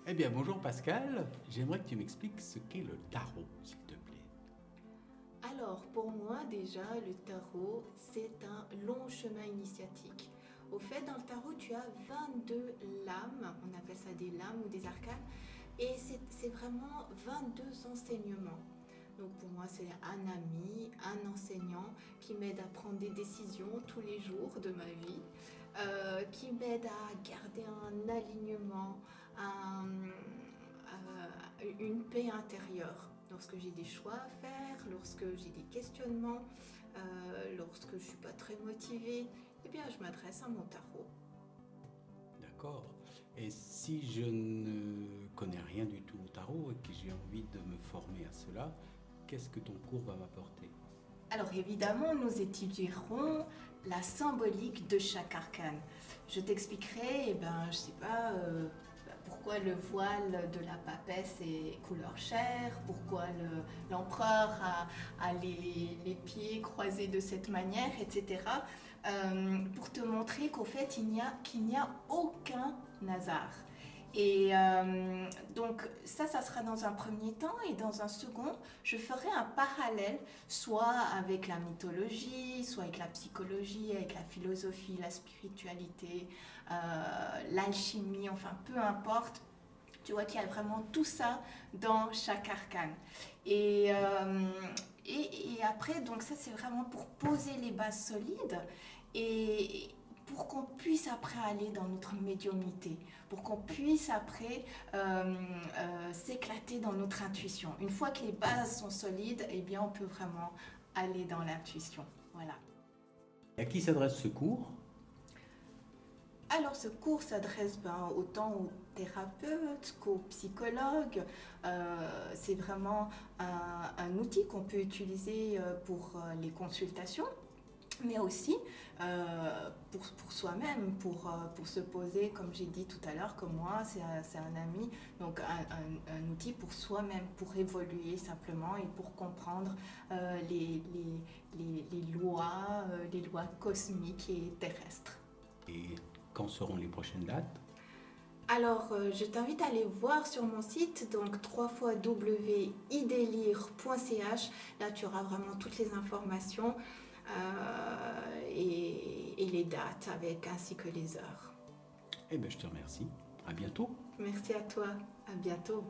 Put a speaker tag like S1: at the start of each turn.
S1: Eh bien, bonjour Pascal. J'aimerais que tu m'expliques ce qu'est le tarot, s'il te plaît.
S2: Alors, pour moi, déjà, le tarot, c'est un long chemin initiatique. Au fait, dans le tarot, tu as 22 lames, on appelle ça des lames ou des arcanes, et c'est vraiment 22 enseignements. Donc pour moi, c'est un ami, un enseignant qui m'aide à prendre des décisions tous les jours de ma vie, qui m'aide à garder un alignement, une paix intérieure. Lorsque j'ai des choix à faire, lorsque j'ai des questionnements, lorsque je ne suis pas très motivée, eh bien je m'adresse à mon tarot.
S1: D'accord. Et si je ne connais rien du tout au tarot et que j'ai envie de me former à cela, qu'est-ce que ton cours va m'apporter?
S2: Alors évidemment, nous étudierons la symbolique de chaque arcane. Je t'expliquerai, je sais pas, pourquoi le voile de la papesse est couleur chair, pourquoi l'empereur a les pieds croisés de cette manière, etc. Pour te montrer qu'au fait, qu'il n'y a aucun hasard. Et donc ça sera dans un premier temps, et dans un second, je ferai un parallèle soit avec la mythologie, soit avec la psychologie, avec la philosophie, la spiritualité, l'alchimie, enfin peu importe. Tu vois qu'il y a vraiment tout ça dans chaque arcane. Et, euh, et après, donc ça c'est vraiment pour poser les bases solides et pour qu'on puisse après aller dans notre médiumnité, pour qu'on puisse après s'éclater dans notre intuition. Une fois que les bases sont solides, eh bien on peut vraiment aller dans l'intuition. Voilà.
S1: Et à qui s'adresse ce cours?
S2: Alors ce cours s'adresse autant aux thérapeutes qu'aux psychologues. C'est vraiment un outil qu'on peut utiliser pour les consultations, mais aussi pour soi-même, pour se poser, comme j'ai dit tout à l'heure, comme moi, c'est un ami, donc un outil pour soi-même, pour évoluer simplement et pour comprendre les lois cosmiques et terrestres.
S1: Et quand seront les prochaines dates?
S2: Alors, je t'invite à aller voir sur mon site, donc www.idelire.ch. Là, tu auras vraiment toutes les informations et les dates ainsi que les heures.
S1: Eh bien, je te remercie. À bientôt.
S2: Merci à toi. À bientôt.